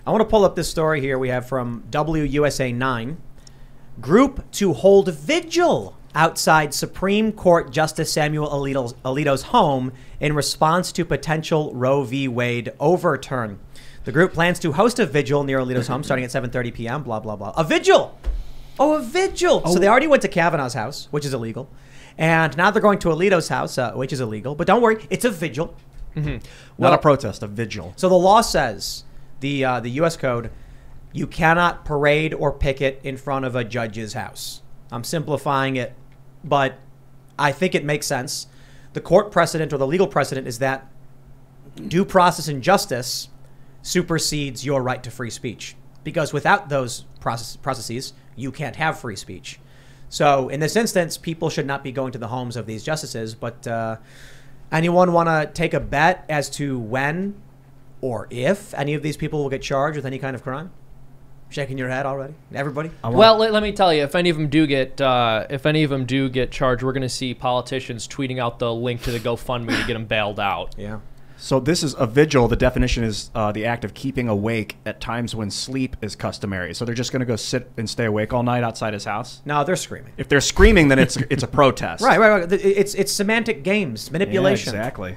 I want to pull up this story here we have from WUSA 9. Group to hold vigil outside Supreme Court Justice Samuel Alito's home in response to potential Roe v. Wade overturn. The group plans to host a vigil near Alito's home starting at 7:30 p.m., blah, blah, blah. A vigil! Oh, a vigil! Oh. So they already went to Kavanaugh's house, which is illegal. And now they're going to Alito's house, which is illegal. But don't worry, it's a vigil. Mm-hmm. Well, not a protest, a vigil. So the law says, the U.S. Code, you cannot parade or picket in front of a judge's house. I'm simplifying it, but I think it makes sense. The court precedent or the legal precedent is that due process and justice supersedes your right to free speech. Because without those processes, you can't have free speech. So in this instance, people should not be going to the homes of these justices. But anyone want to take a bet as to when or if any of these people will get charged with any kind of crime? Shaking your head already, everybody. Well, let me tell you, if any of them do get charged, we're going to see politicians tweeting out the link to the GoFundMe to get them bailed out. Yeah. So this is a vigil. The definition is the act of keeping awake at times when sleep is customary. So they're just going to go sit and stay awake all night outside his house? No, they're screaming. If they're screaming, then it's a protest. Right. It's semantic games, manipulation. Yeah, exactly.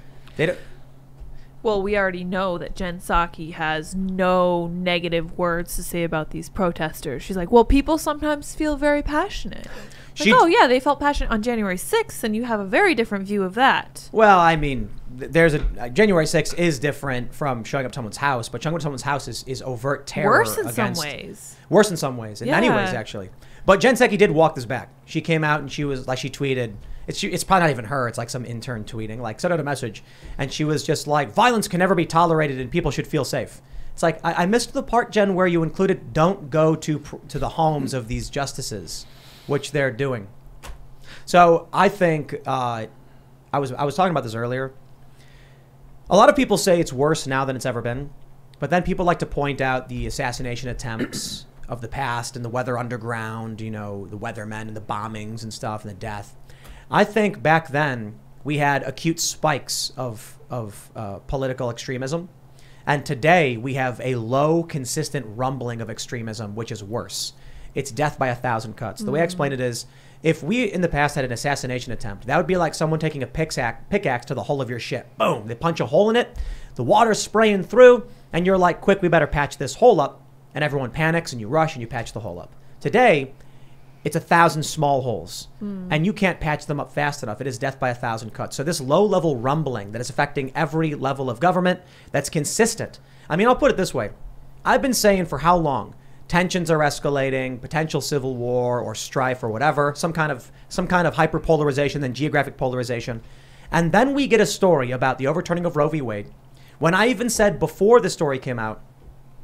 Well, we already know that Jen Psaki has no negative words to say about these protesters. She's like, well, people sometimes feel very passionate. Like, oh, yeah, they felt passionate on January 6th, and you have a very different view of that. Well, I mean, there's January 6th is different from showing up at someone's house, but showing up at someone's house is overt terror. Worse in some ways. Worse in some ways. In many ways, actually. But Jen Psaki did walk this back. She came out and she was like, she tweeted, it's probably not even her, it's like some intern tweeting, like sent out a message, and she was just like, violence can never be tolerated and people should feel safe. It's like, I missed the part, Jen, where you included don't go to the homes of these justices, which they're doing. So I think I was talking about this earlier. A lot of people say it's worse now than it's ever been, but then people like to point out the assassination attempts of the past and the weather underground, you know, the weathermen and the bombings and stuff and the death. I think back then we had acute spikes of political extremism, and today we have a low, consistent rumbling of extremism, which is worse. It's death by 1,000 cuts. The way I explain it is, if we in the past had an assassination attempt, that would be like someone taking a pickaxe to the hull of your ship. Boom! They punch a hole in it, the water's spraying through, and you're like, quick, we better patch this hole up. And everyone panics and you rush and you patch the hole up. Today, it's 1,000 small holes, and you can't patch them up fast enough. It is death by 1,000 cuts. So this low-level rumbling that is affecting every level of government, that's consistent. I mean, I'll put it this way. I've been saying for how long? Tensions are escalating, potential civil war or strife or whatever, some kind of hyperpolarization, then geographic polarization. And then we get a story about the overturning of Roe v. Wade. When I even said before the story came out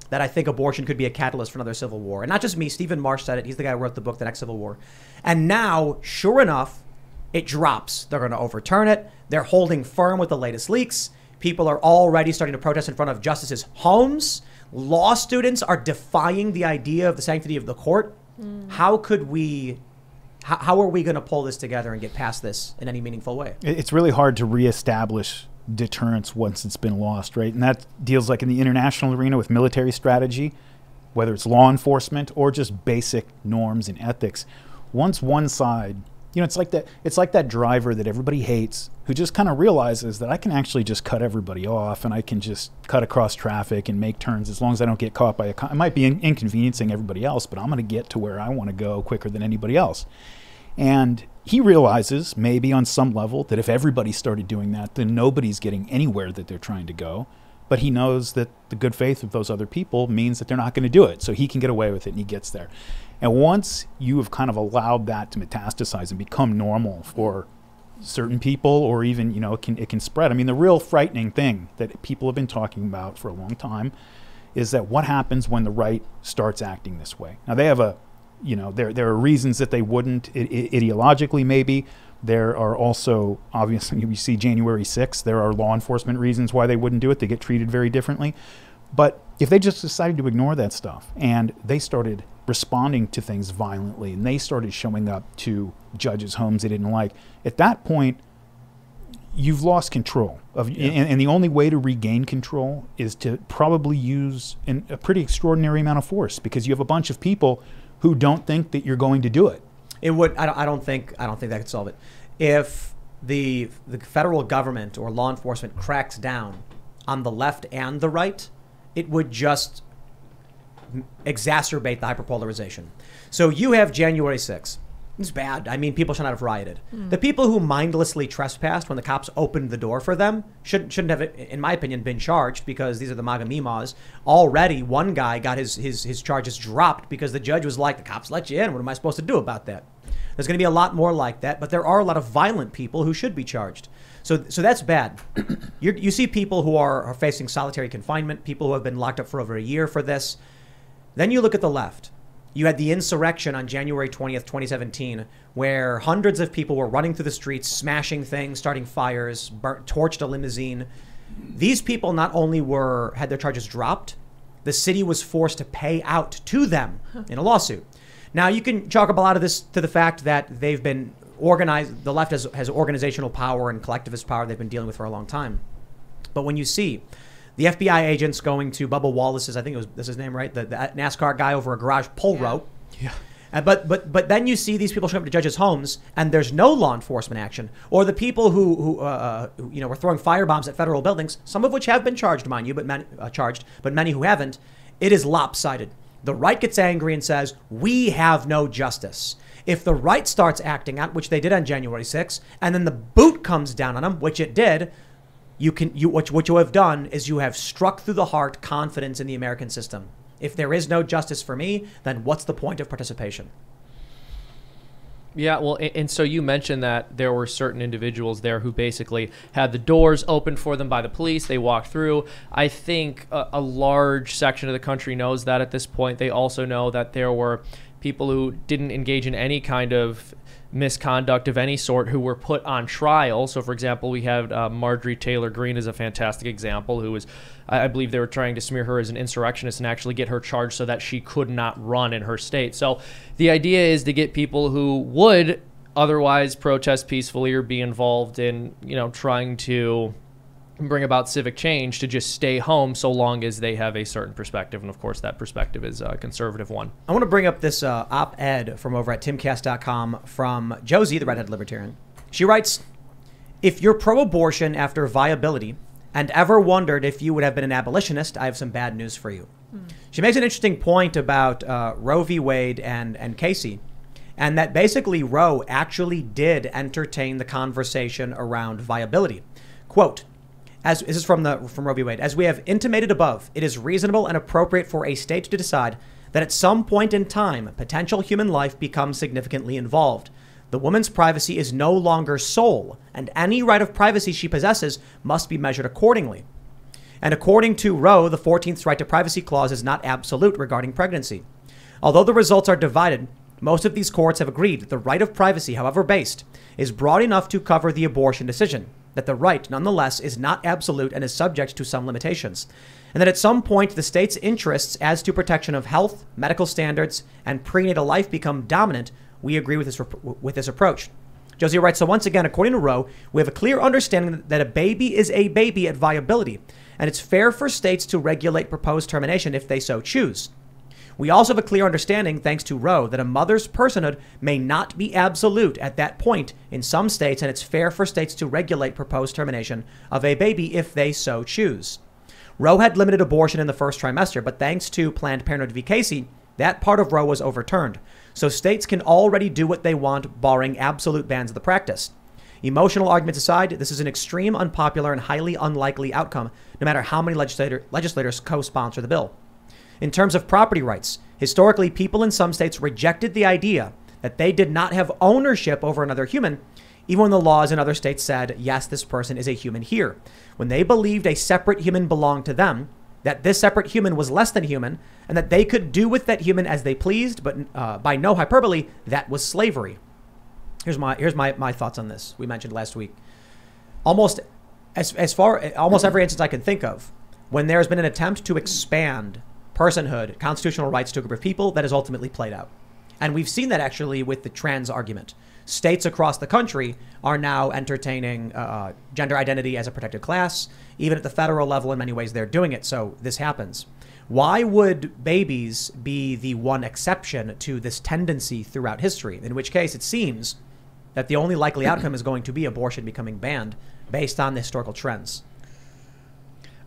that I think abortion could be a catalyst for another civil war. And not just me, Stephen Marsh said it. He's the guy who wrote the book, The Next Civil War. And now, sure enough, it drops. They're going to overturn it. They're holding firm with the latest leaks. People are already starting to protest in front of justices' homes. Law students are defying the idea of the sanctity of the court. How are we going to pull this together and get past this in any meaningful way? It's really hard to reestablish deterrence once it's been lost, right? And that deals like in the international arena with military strategy, whether it's law enforcement or just basic norms and ethics. Once one side, you know, it's like that driver that everybody hates who just kind of realizes that I can actually just cut everybody off and I can just cut across traffic and make turns as long as I don't get caught by a car. It might be inconveniencing everybody else, but I'm going to get to where I want to go quicker than anybody else. And he realizes maybe on some level that if everybody started doing that, then nobody's getting anywhere that they're trying to go. But he knows that the good faith of those other people means that they're not going to do it. So he can get away with it and he gets there. And once you have kind of allowed that to metastasize and become normal for certain people, or even, you know, it can spread. I mean, the real frightening thing that people have been talking about for a long time is that what happens when the right starts acting this way. Now, they have there are reasons that they wouldn't, ideologically maybe. There are also, obviously, you see January 6th, there are law enforcement reasons why they wouldn't do it. They get treated very differently. But if they just decided to ignore that stuff and they started responding to things violently and they started showing up to judges' homes they didn't like, at that point, you've lost control of, and the only way to regain control is to probably use a pretty extraordinary amount of force, because you have a bunch of people who don't think that you're going to do it. It would. I don't think that could solve it. If the federal government or law enforcement cracks down on the left and the right, it would just exacerbate the hyperpolarization. So you have January 6th. It's bad. I mean, people should not have rioted. The people who mindlessly trespassed when the cops opened the door for them shouldn't have, in my opinion, been charged, because these are the MAGA Mimas. Already, one guy got his charges dropped because the judge was like, the cops let you in. What am I supposed to do about that? There's going to be a lot more like that, but there are a lot of violent people who should be charged. So that's bad. You see people who are facing solitary confinement, people who have been locked up for over a year for this. Then you look at the left. You had the insurrection on January 20th, 2017, where hundreds of people were running through the streets, smashing things, starting fires, torched a limousine. These people not only had their charges dropped, the city was forced to pay out to them in a lawsuit. Now, you can chalk up a lot of this to the fact that they've been organized. The left has organizational power and collectivist power they've been dealing with for a long time. But when you see the FBI agents going to Bubba Wallace's, I think that's his name, right? The NASCAR guy over a garage pole rope. Yeah. But then you see these people showing up to judges' homes, and there's no law enforcement action. Or the people who were throwing firebombs at federal buildings, some of which have been charged, mind you, but many who haven't. It is lopsided. The right gets angry and says, we have no justice. If the right starts acting out, which they did on January 6th, and then the boot comes down on them, which it did, what you have done is you have struck through the heart confidence in the American system. If there is no justice for me, then what's the point of participation? Yeah, well, and so you mentioned that there were certain individuals there who basically had the doors opened for them by the police. They walked through. I think a large section of the country knows that at this point. They also know that there were people who didn't engage in any kind of misconduct of any sort who were put on trial. So, for example, we have Marjorie Taylor Greene is a fantastic example, who was, I believe they were trying to smear her as an insurrectionist and actually get her charged so that she could not run in her state. So the idea is to get people who would otherwise protest peacefully or be involved in, trying to bring about civic change to just stay home so long as they have a certain perspective. And of course, that perspective is a conservative one. I want to bring up this op-ed from over at Timcast.com from Josie, the redhead libertarian. She writes, if you're pro-abortion after viability and ever wondered if you would have been an abolitionist, I have some bad news for you. She makes an interesting point about Roe v. Wade and Casey, and that basically Roe actually did entertain the conversation around viability. Quote, this is from Roe v. Wade. As we have intimated above, it is reasonable and appropriate for a state to decide that at some point in time, potential human life becomes significantly involved. The woman's privacy is no longer sole, and any right of privacy she possesses must be measured accordingly. And according to Roe, the 14th right to privacy clause is not absolute regarding pregnancy. Although the results are divided, most of these courts have agreed that the right of privacy, however based, is broad enough to cover the abortion decision, that the right, nonetheless, is not absolute and is subject to some limitations, and that at some point the state's interests as to protection of health, medical standards, and prenatal life become dominant. We agree with this approach. Josie writes, so once again, according to Roe, we have a clear understanding that a baby is a baby at viability, and it's fair for states to regulate proposed termination if they so choose. We also have a clear understanding, thanks to Roe, that a mother's personhood may not be absolute at that point in some states, and it's fair for states to regulate proposed termination of a baby if they so choose. Roe had limited abortion in the first trimester, but thanks to Planned Parenthood v. Casey, that part of Roe was overturned. So states can already do what they want, barring absolute bans of the practice. Emotional arguments aside, this is an extreme, unpopular, and highly unlikely outcome, no matter how many legislators co-sponsor the bill. In terms of property rights, historically, people in some states rejected the idea that they did not have ownership over another human, even when the laws in other states said, yes, this person is a human here. When they believed a separate human belonged to them, that this separate human was less than human, and that they could do with that human as they pleased, but by no hyperbole, that was slavery. Here's my thoughts on this. We mentioned last week. Almost every instance I can think of, when there's been an attempt to expand personhood, constitutional rights to a group of people, that is ultimately played out. And we've seen that actually with the trans argument. States across the country are now entertaining gender identity as a protected class. Even at the federal level, in many ways, they're doing it. So this happens. Why would babies be the one exception to this tendency throughout history? In which case, it seems that the only likely outcome is going to be abortion becoming banned based on the historical trends.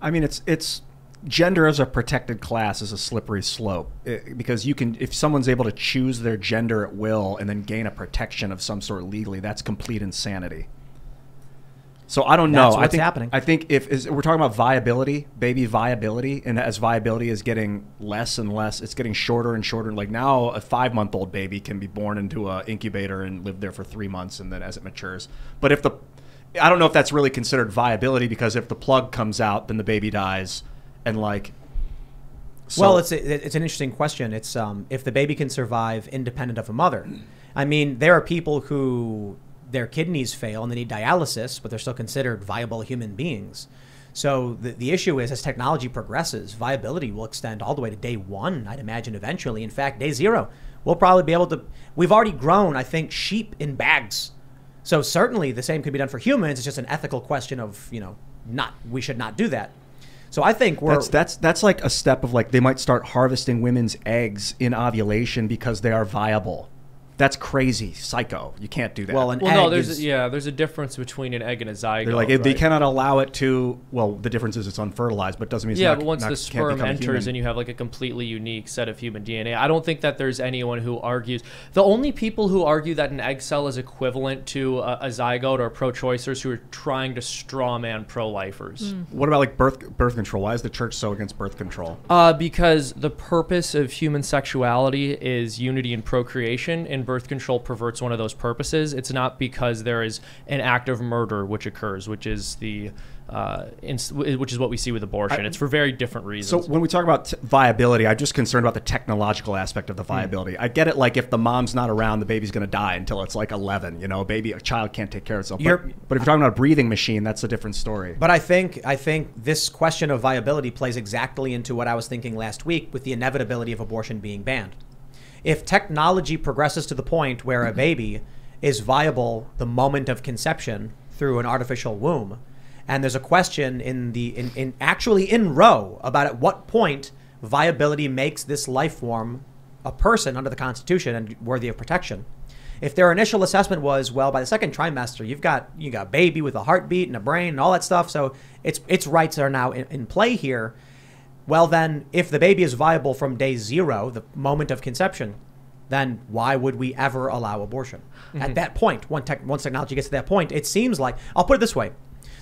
I mean, it's gender as a protected class is a slippery slope because you can, if someone's able to choose their gender at will and then gain a protection of some sort legally, that's complete insanity. So I don't know. That's what's happening. I think we're talking about viability, baby viability, and as viability is getting less and less, it's getting shorter and shorter. Like now, a 5-month-old baby can be born into an incubator and live there for 3 months, and then as it matures. But I don't know if that's really considered viability, because if the plug comes out, then the baby dies, and like. So, well, it's an interesting question. It's if the baby can survive independent of a mother. I mean, there are people who their kidneys fail and they need dialysis, but they're still considered viable human beings. So the issue is, as technology progresses, viability will extend all the way to day 1, I'd imagine, eventually. In fact, day 0, we'll probably be able to. We've already grown, I think, sheep in bags. So certainly the same could be done for humans. It's just an ethical question of, we should not do that. So I think that's like a step of like they might start harvesting women's eggs in ovulation because they are viable. That's crazy, psycho. You can't do that. There's a difference between an egg and a zygote. They're like, they cannot allow it to. Well, the difference is it's unfertilized, but doesn't mean but once the sperm enters and you have like a completely unique set of human DNA, I don't think that there's anyone who argues. The only people who argue that an egg cell is equivalent to a zygote are pro-choicers who are trying to straw man pro-lifers. What about like birth control? Why is the church so against birth control? Because the purpose of human sexuality is unity and procreation, and birth control perverts one of those purposes. It's not because there is an act of murder which occurs, which is what we see with abortion. It's for very different reasons. So when we talk about viability, I'm just concerned about the technological aspect of the viability. I get it, like if the mom's not around, the baby's going to die until it's like 11. A child can't take care of itself. But if you're talking about a breathing machine, that's a different story. But I think this question of viability plays exactly into what I was thinking last week with the inevitability of abortion being banned. If technology progresses to the point where a baby is viable the moment of conception through an artificial womb, and there's a question in Roe about at what point viability makes this life form a person under the Constitution and worthy of protection. If their initial assessment was, well, by the second trimester, you got a baby with a heartbeat and a brain and all that stuff, so its rights are now in play here. Well, then, if the baby is viable from day 0, the moment of conception, then why would we ever allow abortion? At that point, once technology gets to that point, it seems like, I'll put it this way,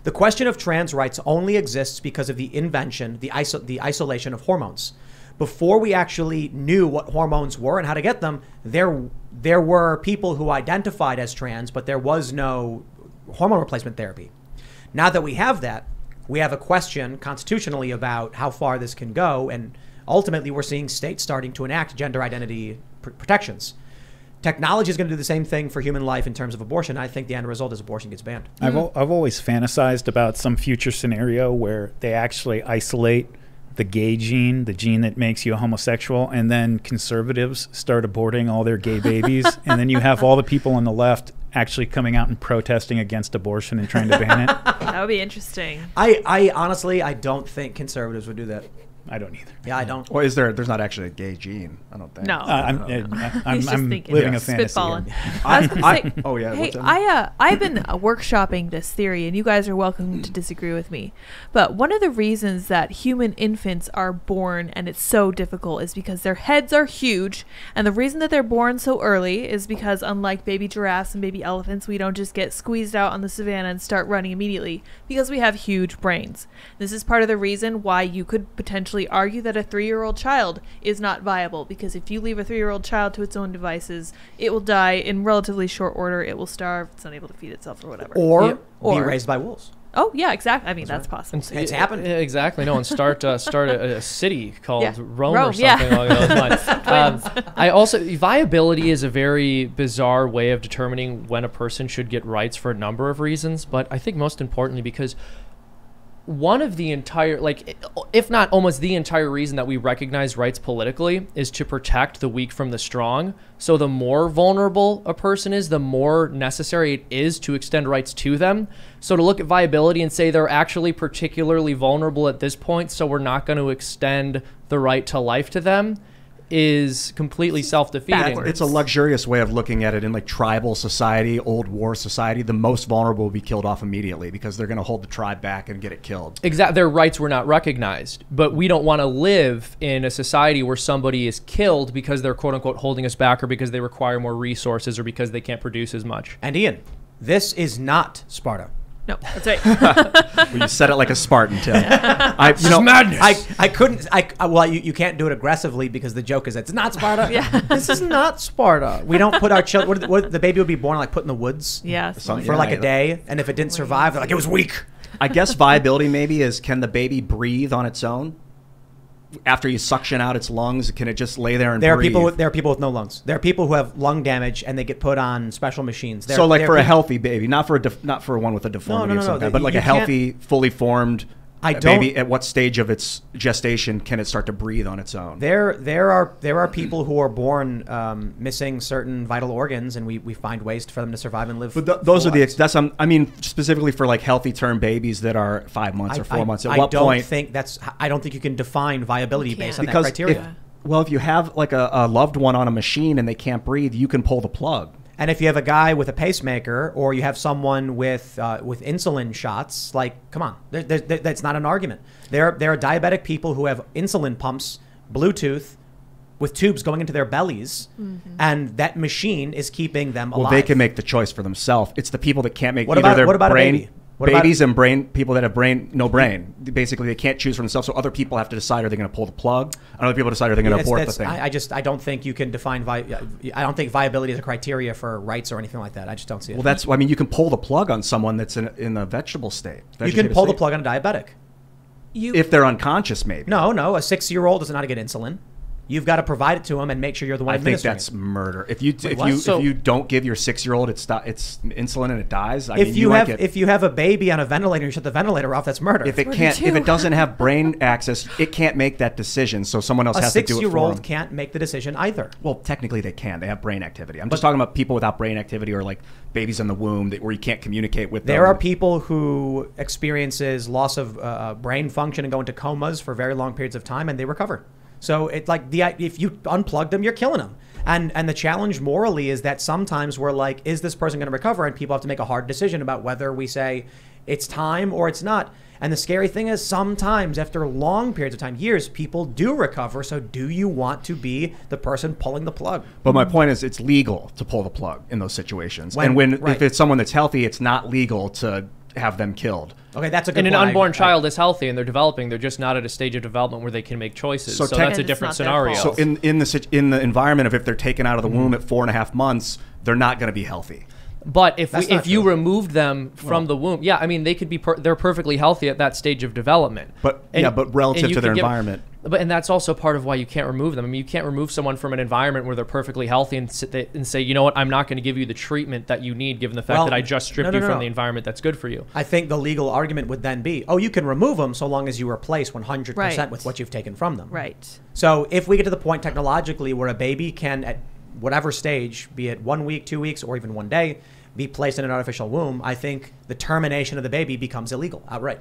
the question of trans rights only exists because of the invention, the isolation of hormones. Before we actually knew what hormones were and how to get them, there were people who identified as trans, but there was no hormone replacement therapy. Now that we have that, we have a question constitutionally about how far this can go, and ultimately we're seeing states starting to enact gender identity protections. Technology is going to do the same thing for human life in terms of abortion. I think the end result is abortion gets banned. I've always fantasized about some future scenario where they actually isolate the gay gene, the gene that makes you a homosexual, and then conservatives start aborting all their gay babies, and then you have all the people on the left actually coming out and protesting against abortion and trying to ban it. That would be interesting. I honestly, I don't think conservatives would do that. I don't either. Yeah, I don't. Well, there's not actually a gay gene, I don't think. No. I'm living a fantasy here. I was going to say, oh yeah. hey, I've been workshopping this theory, and you guys are welcome to disagree with me. But one of the reasons that human infants are born and it's so difficult is because their heads are huge, and the reason that they're born so early is because, unlike baby giraffes and baby elephants, we don't just get squeezed out on the savannah and start running immediately, because we have huge brains. This is part of the reason why you could potentially argue that a 3-year-old child is not viable, because if you leave a 3-year-old child to its own devices, it will die in relatively short order. It will starve. It's not able to feed itself or whatever. Or be raised by wolves. Oh yeah, exactly. I mean, that's possible. It's happened. Exactly. No, and start a city called Rome or something along those lines. I also, viability is a very bizarre way of determining when a person should get rights for a number of reasons, but I think most importantly because one of the entire, like, if not almost the entire reason that we recognize rights politically is to protect the weak from the strong. So the more vulnerable a person is, the more necessary it is to extend rights to them. So to look at viability and say they're actually particularly vulnerable at this point, so we're not going to extend the right to life to them, is completely self-defeating. It's a luxurious way of looking at it. In like tribal society, old war society, the most vulnerable will be killed off immediately because they're going to hold the tribe back and get it killed. Exactly. Their rights were not recognized. But we don't want to live in a society where somebody is killed because they're quote unquote holding us back, or because they require more resources, or because they can't produce as much. And Ian, this is not Sparta. No, that's right. Well, you said it like a Spartan, Tim. Madness. I couldn't. Well, you can't do it aggressively because the joke is it's not Sparta. Yeah. This is not Sparta. We don't put our children. What, the baby would be born like put in the woods. Yes. For like a day, and if it didn't survive, they're like it was weak. I guess viability maybe is, can the baby breathe on its own? After you suction out its lungs, can it just lay there and breathe? There are people with no lungs. There are people who have lung damage and they get put on special machines. So like for a healthy baby, not for one with a deformity of some kind, but like a healthy, fully formed baby, at what stage of its gestation can it start to breathe on its own? There are people who are born missing certain vital organs, and we find ways for them to survive and live. But those are lives. I mean specifically for like healthy term babies that are 5 months or 4 months. At what point? I don't think you can define viability based on that criteria. If you have like a loved one on a machine and they can't breathe, you can pull the plug. And if you have a guy with a pacemaker, or you have someone with insulin shots, like, come on, that's not an argument. There are diabetic people who have insulin pumps, Bluetooth, with tubes going into their bellies, and that machine is keeping them alive. Well, they can make the choice for themselves. It's the people that can't make what about a baby? Babies and people that have no brain. Basically, they can't choose for themselves. So other people have to decide: are they going to pull the plug? And other people decide: are they going to abort the thing? I don't think you can define. I don't think viability is a criteria for rights or anything like that. I just don't see it. Well, you can pull the plug on someone that's in a vegetable state. You can pull the plug on a diabetic. If they're unconscious, maybe. No, a 6-year-old doesn't know how to get insulin. You've got to provide it to them and make sure you're the one administering. I think that's murder. If you don't give your 6-year-old its insulin and it dies, if you have a baby on a ventilator and you shut the ventilator off, that's murder. If it doesn't have brain access, it can't make that decision. So someone else has to do it for them. A 6-year-old can't make the decision either. Well, technically they can. They have brain activity. I'm just talking about people without brain activity, or like babies in the womb where you can't communicate with them. There are people who experiences loss of brain function and go into comas for very long periods of time, and they recover. So it's like if you unplug them, you're killing them. And the challenge morally is that sometimes we're like, is this person going to recover? And people have to make a hard decision about whether we say it's time or it's not. And the scary thing is sometimes after long periods of time, years, people do recover. So do you want to be the person pulling the plug? But my point is, it's legal to pull the plug in those situations. If it's someone that's healthy, it's not legal to have them killed. Okay, that's a good point. And an unborn child is healthy and they're developing. They're just not at a stage of development where they can make choices. So that's a different scenario. So in the environment of if they're taken out of the womb at 4.5 months, they're not going to be healthy. But if you removed them from the womb, I mean, they could be they're perfectly healthy at that stage of development. But relative to their environment. And that's also part of why you can't remove them. I mean, you can't remove someone from an environment where they're perfectly healthy and say, you know what, I'm not going to give you the treatment that you need, given the fact that I just stripped you from the environment that's good for you. I think the legal argument would then be, you can remove them so long as you replace 100% with what you've taken from them. Right. So if we get to the point technologically where a baby can, at whatever stage, be it 1 week, 2 weeks, or even 1 day, be placed in an artificial womb, I think the termination of the baby becomes illegal outright.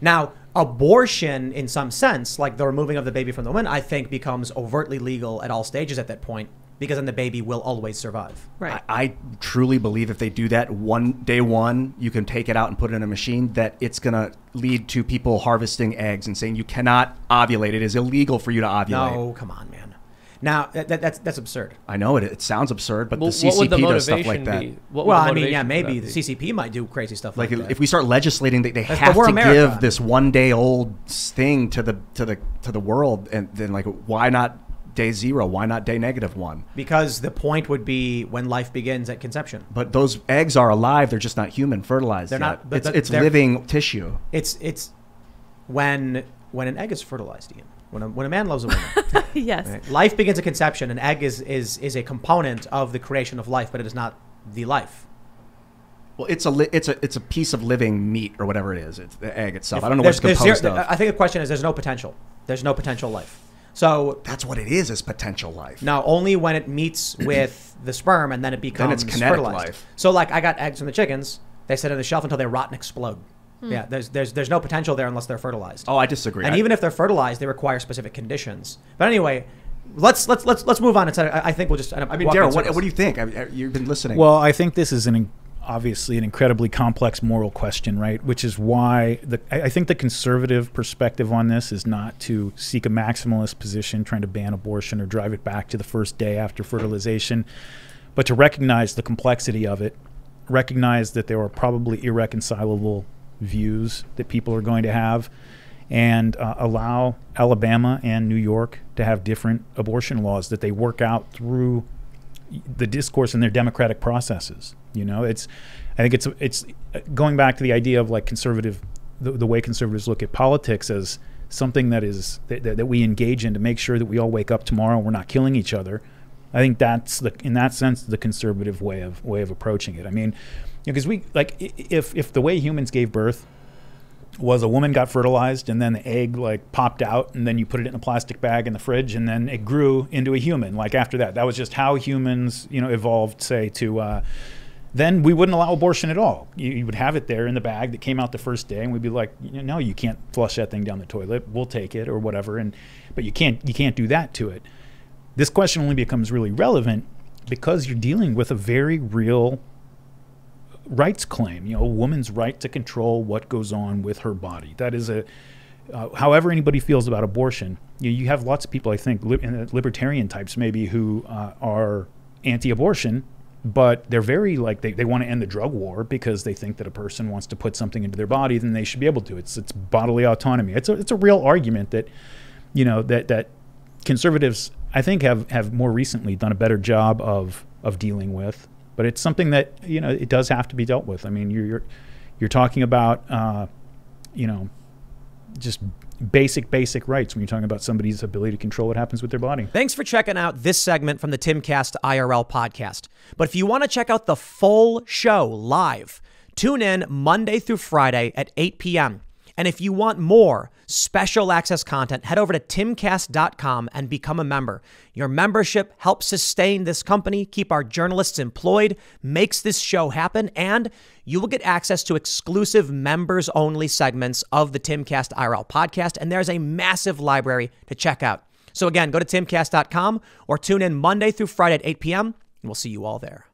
Now, abortion, in some sense, like the removing of the baby from the womb, I think becomes overtly legal at all stages at that point, because then the baby will always survive. Right. I truly believe if they do that day one, you can take it out and put it in a machine, that it's going to lead to people harvesting eggs and saying you cannot ovulate. It is illegal for you to ovulate. No, come on, man. Now, that's absurd. I know it sounds absurd, but the CCP does stuff like that. Maybe the CCP might do crazy stuff like that. If we start legislating that they have to give this 1 day old thing to the world, and then like, why not day 0? Why not day -1? Because the point would be when life begins at conception. But those eggs are alive; they're just not human fertilized. They're yet. not. It's living tissue. It's when an egg is fertilized, Ian. When a man loves a woman. Yes. Right? Life begins at conception. An egg is a component of the creation of life, but it is not the life. Well, it's a piece of living meat or whatever it is. It's the egg itself. I don't know what it's composed of. I think the question is there's no potential. There's no potential life. So that's what it is potential life. Now, only when it meets with the sperm and then it becomes then it's kinetic fertilized. Life. So like I got eggs from the chickens. They sit on the shelf until they rot and explode. Yeah, there's no potential there unless they're fertilized. Oh, I disagree. And even if they're fertilized, they require specific conditions. But anyway, let's move on. I think we'll just. I mean, Darryl, what do you think? You've been listening. Well, I think this is obviously an incredibly complex moral question, right? Which is why I think the conservative perspective on this is not to seek a maximalist position, trying to ban abortion or drive it back to the first day after fertilization, but to recognize the complexity of it, recognize that there are probably irreconcilable views that people are going to have, and allow Alabama and New York to have different abortion laws that they work out through the discourse in their democratic processes. You know, I think it's going back to the idea of like the way conservatives look at politics as something that we engage in to make sure that we all wake up tomorrow and we're not killing each other. I think that's in that sense the conservative way of approaching it. I mean, because if the way humans gave birth was a woman got fertilized and then the egg like popped out and then you put it in a plastic bag in the fridge and then it grew into a human. Like after that was just how humans, evolved, say, to then we wouldn't allow abortion at all. You would have it there in the bag that came out the first day, and we'd be like, no, you can't flush that thing down the toilet. We'll take it or whatever. But you can't do that to it. This question only becomes really relevant because you're dealing with a very real rights claim. A woman's right to control what goes on with her body. That is however anybody feels about abortion. You have lots of people, I think, libertarian types maybe, who are anti-abortion. But they're very they want to end the drug war because they think that a person wants to put something into their body, then they should be able to. It's bodily autonomy. It's a real argument that, that conservatives, I think, have more recently done a better job of dealing with. But it's something that it does have to be dealt with. I mean, you're talking about just basic rights when you're talking about somebody's ability to control what happens with their body. Thanks for checking out this segment from the Timcast IRL podcast. But if you want to check out the full show live, tune in Monday through Friday at 8 p.m. And if you want more special access content, head over to timcast.com and become a member. Your membership helps sustain this company, keep our journalists employed, makes this show happen, and you will get access to exclusive members-only segments of the Timcast IRL podcast, and there's a massive library to check out. So again, go to timcast.com or tune in Monday through Friday at 8 p.m., and we'll see you all there.